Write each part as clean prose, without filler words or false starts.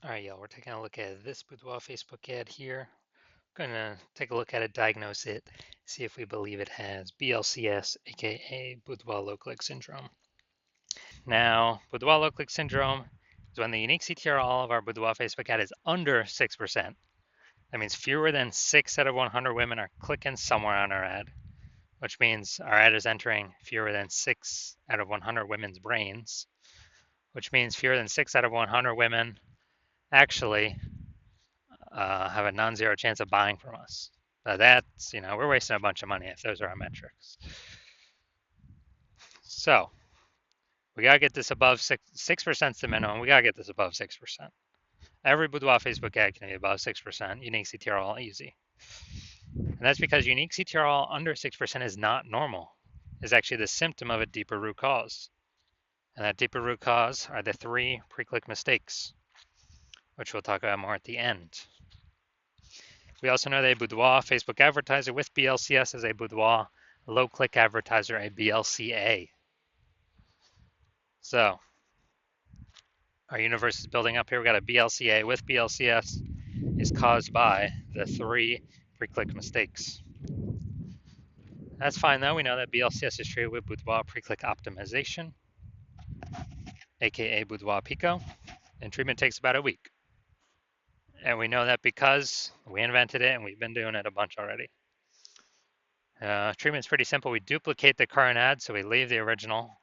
All right, y'all, we're taking a look at this boudoir Facebook ad here. Gonna take a look at it, diagnose it, see if we believe it has BLCS, aka boudoir low click syndrome. Now, boudoir low click syndrome is when the unique CTR of our boudoir Facebook ad is under 6%. That means fewer than 6 out of 100 women are clicking somewhere on our ad, which means our ad is entering fewer than 6 out of 100 women's brains, which means fewer than 6 out of 100 women actually have a non-zero chance of buying from us. That's, we're wasting a bunch of money if those are our metrics. So we gotta get this above 6% is the minimum. We gotta get this above 6%. Every boudoir Facebook ad can be above 6%. Unique CTR all easy, and that's because unique CTR all under 6% is not normal. It's actually the symptom of a deeper root cause, and that deeper root cause are the 3 pre-click mistakes, which we'll talk about more at the end. We also know that a boudoir Facebook advertiser with BLCS is a boudoir low-click advertiser, a BLCA. So our universe is building up here. We got a BLCA with BLCS is caused by the 3 pre-click mistakes. That's fine though. We know that BLCS is treated with boudoir pre-click optimization, aka boudoir pico, and treatment takes about a week. And we know that because we invented it and we've been doing it a bunch already. Treatment's pretty simple. We duplicate the current ad, so we leave the original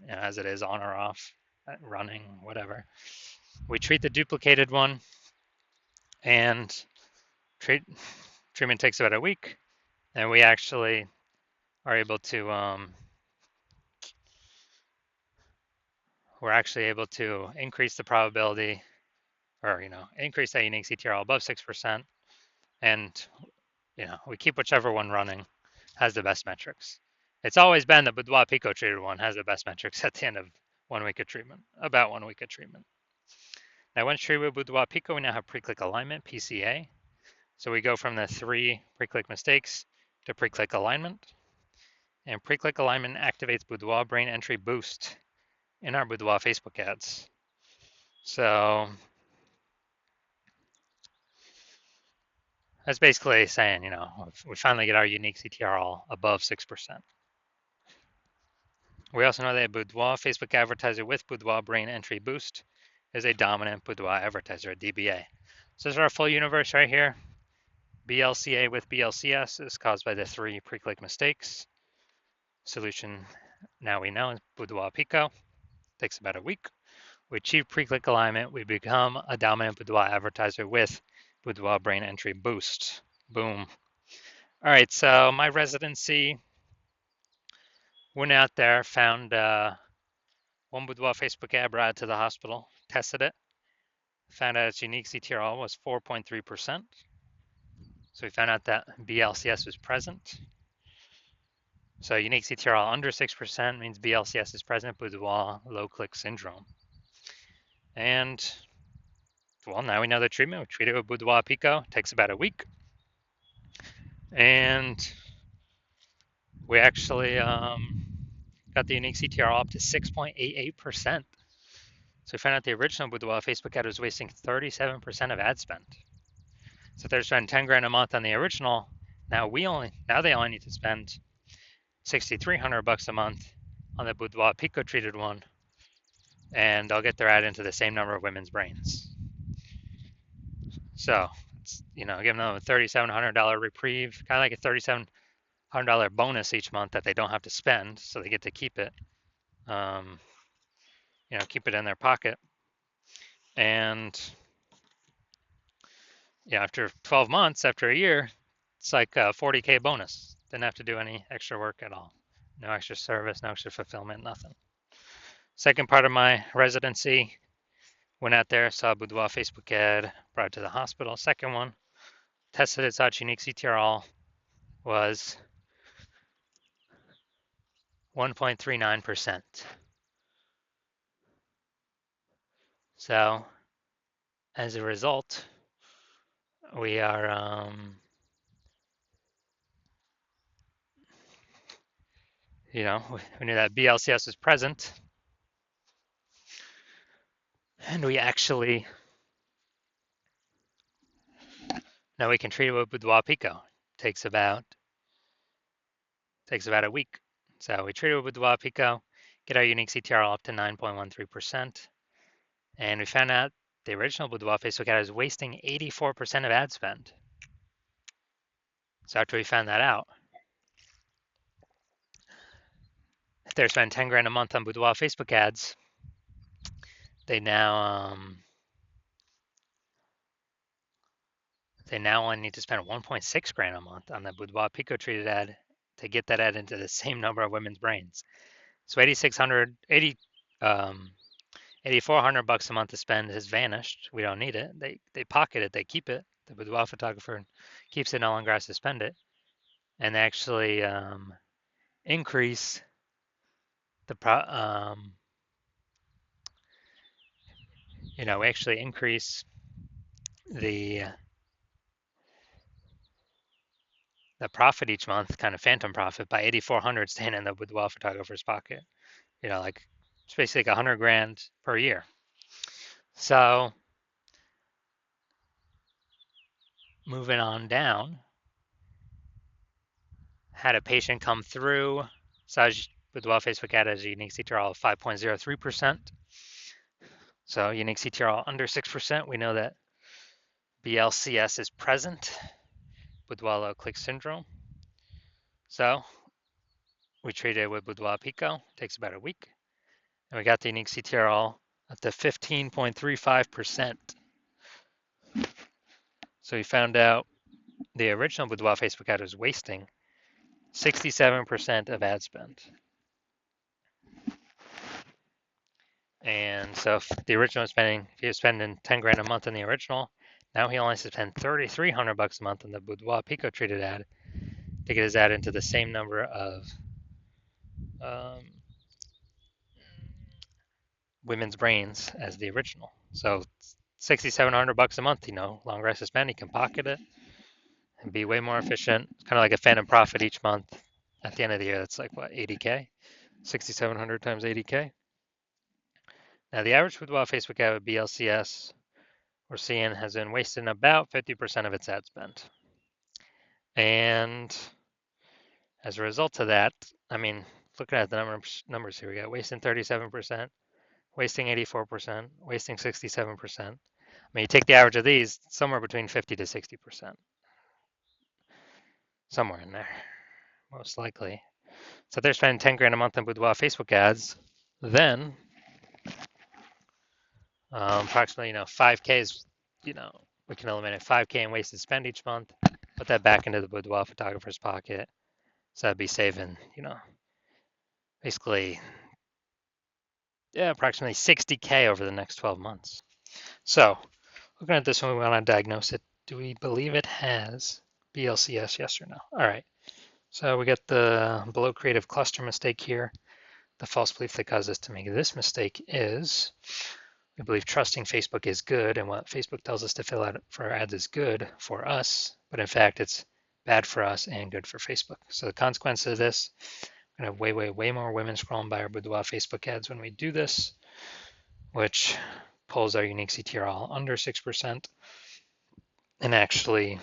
as it is, on or off, running, whatever. We treat the duplicated one, and treatment takes about a week, and we actually are able to we're actually able to increase the probability, or increase that unique CTR above 6%, and we keep whichever one running has the best metrics. It's always been the boudoir pico treated one has the best metrics at the end of 1 week of treatment, about 1 week of treatment. Now, once treated with boudoir pico, we now have pre-click alignment, PCA. So we go from the 3 pre-click mistakes to pre-click alignment. And pre-click alignment activates boudoir brain entry boost in our boudoir Facebook ads. So that's basically saying, we finally get our unique CTR all above 6%. We also know that a boudoir Facebook advertiser with boudoir brain entry boost is a dominant boudoir advertiser, a DBA. So this is our full universe right here. BLCA with BLCS is caused by the 3 pre-click mistakes. Solution, now we know, is boudoir pico. Takes about a week. We achieve pre-click alignment. We become a dominant boudoir advertiser with boudoir brain entry boost. Boom. All right, so my residency, went out there, found one boudoir Facebook ad, brought it to the hospital, tested it, found out its unique CTR was 4.3%. So we found out that BLCS was present. So unique CTR under 6% means BLCS is present, boudoir low click syndrome. And well, now we know the treatment. We treat it with boudoir pico. It takes about a week. And we actually got the unique CTR up to 6.88%. So we found out the original boudoir Facebook ad was wasting 37% of ad spend. So if they're spending 10 grand a month on the original, now they only need to spend $6,300 a month on the boudoir pico treated one, and they'll get their ad into the same number of women's brains. So it's, giving them a $3,700 reprieve, kind of like a $3,700 bonus each month that they don't have to spend, so they get to keep it, keep it in their pocket. And after 12 months, after a year, it's like a 40K bonus. Didn't have to do any extra work at all. No extra service, no extra fulfillment, nothing. Second part of my residency, went out there, saw a boudoir Facebook ad, brought it to the hospital. Second one, tested it, saw its unique CTR was 1.39%. So as a result, we are we knew that BLCS was present, and we actually Now we can treat it with Boudoir Pico. Takes about a week. So we treat it with Boudoir Pico, get our unique CTR up to 9.13%, and we found out the original Boudoir Facebook ad is wasting 84% of ad spend. So after we found that out, if they're spending 10 grand a month on Boudoir Facebook ads, they now only need to spend 1.6 grand a month on the Boudoir Pico treated ad to get that ad into the same number of women's brains. So 8,400 bucks a month to spend has vanished. We don't need it. They pocket it. They keep it. The boudoir photographer keeps it, no longer has to spend it, and they actually increase the we actually increase the profit each month, kind of phantom profit, by 8,400 staying in the boudoir photographer's pocket. Like it's basically like 100 grand per year. So moving on down, had a patient come through. Saj Boudoir Facebook ad has a unique CTR of 5.03%. So unique CTR under 6%. We know that BLCS is present, Boudoir low click syndrome. So we treated it with Boudoir Pico. Takes about a week. And we got the unique CTR up to 15.35%. So we found out the original Boudoir Facebook ad was wasting 67% of ad spend. And so if the original was if he was spending 10 grand a month on the original, now he only has to spend 3,300 bucks a month on the Boudoir Pico treated ad to get his ad into the same number of women's brains as the original. So 6,700 bucks a month, longer has to spend. He can pocket it and be way more efficient. It's kind of like a phantom profit each month. At the end of the year, that's like what, 80K? 6,700 times 80K. Now the average Boudoir Facebook ad with BLCS we're seeing has been wasting about 50% of its ad spend. And as a result of that, looking at the numbers here, we got wasting 37%, wasting 84%, wasting 67%. You take the average of these, somewhere between 50 to 60%. Somewhere in there, most likely. So if they're spending 10 grand a month on Boudoir Facebook ads, then approximately 5K is, we can eliminate 5K in wasted spend each month, put that back into the boudoir photographer's pocket. So that'd be saving, basically, approximately 60K over the next 12 months. So looking at this one, we want to diagnose it. Do we believe it has BLCS, yes or no? All right. So we got the below creative cluster mistake here. The false belief that caused us to make this mistake is we believe trusting Facebook is good, and what Facebook tells us to fill out for our ads is good for us, but in fact it's bad for us and good for Facebook. So the consequence of this, we're going to have way more women scrolling by our boudoir Facebook ads when we do this, which pulls our unique CTR all under 6% and actually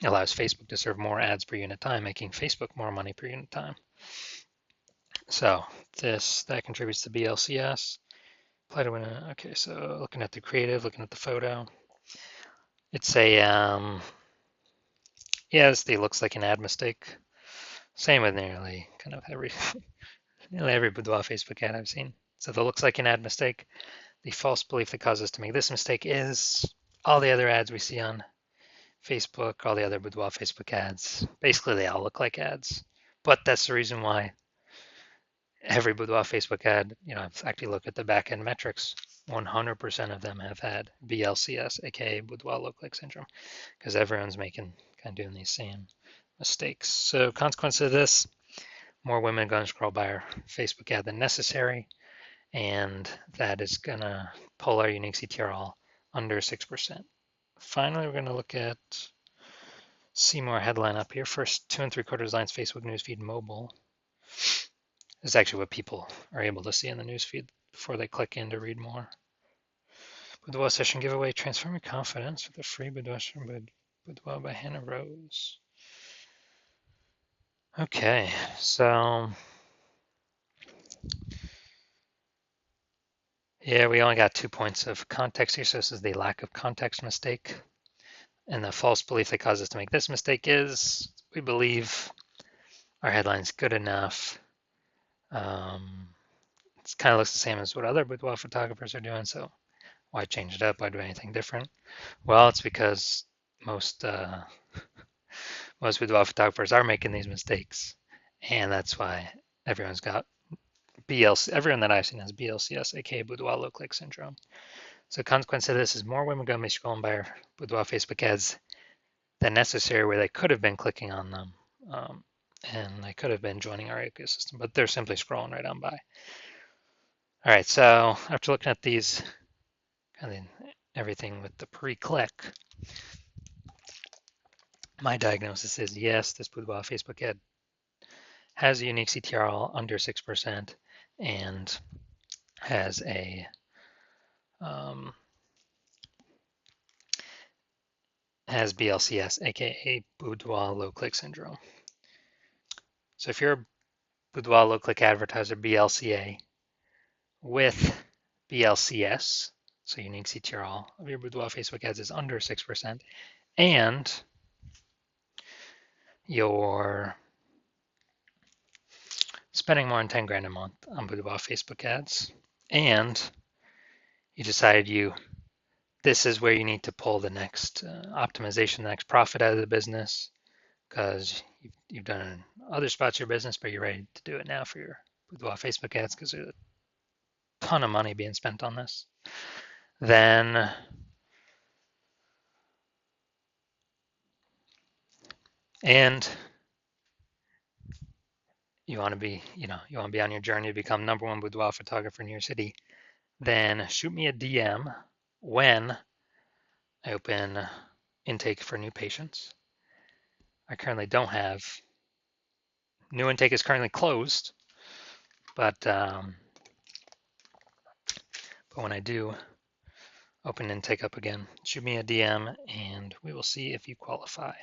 allows Facebook to serve more ads per unit time, making Facebook more money per unit time. So that contributes to BLCS. Okay, so looking at the creative, looking at the photo, it's a yes, it looks like an ad mistake. Same with nearly kind of every boudoir Facebook ad I've seen. So that looks like an ad mistake. The false belief that causes us to make this mistake is all the other ads we see on Facebook, all the other boudoir Facebook ads. Basically, they all look like ads, but that's the reason why every boudoir Facebook ad, I've actually looked at the back-end metrics. 100% of them have had BLCS, aka boudoir low-click syndrome, because everyone's kind of doing these same mistakes. So consequence of this, more women are going to scroll by our Facebook ad than necessary, and that is going to pull our unique CTR all under 6%. Finally, we're going to look at Seymour headline up here. First 2 3/4 lines Facebook newsfeed mobile. This is actually what people are able to see in the newsfeed before they click in to read more. Boudoir session giveaway, transform your confidence with a free boudoir. Boudoir by Hannah Rose. Okay, so yeah, we only got 2 points of context here, so this is the lack of context mistake. And the false belief that caused us to make this mistake is we believe our headline's good enough. It kind of looks the same as what other boudoir photographers are doing, so why change it up? Why do anything different? Well, it's because most boudoir photographers are making these mistakes, and that's why everyone's got BLC. Everyone that I've seen has BLCS, aka boudoir low-click syndrome. So the consequence of this is more women going to be scrolling by our boudoir Facebook ads than necessary, where they could have been clicking on them, and they could have been joining our ecosystem, but they're simply scrolling right on by. All right, so after looking at these, kind of everything with the pre-click, my diagnosis is yes, this boudoir Facebook ad has a unique CTR under 6% and has a has BLCS, aka boudoir low-click syndrome. So if you're a boudoir low-click advertiser, BLCA, with BLCS, so unique CTR of your boudoir Facebook ads is under 6%, and you're spending more than 10 grand a month on boudoir Facebook ads, and you decided this is where you need to pull the next optimization, the next profit out of the business, because you've done other spots of your business, but you're ready to do it now for your boudoir Facebook ads because there's a ton of money being spent on this. Then and you want to be on your journey to become #1 boudoir photographer in your city, then shoot me a DM when I open intake for new patients. I currently don't have. New intake is currently closed, but when I do open intake up again, shoot me a DM and we will see if you qualify.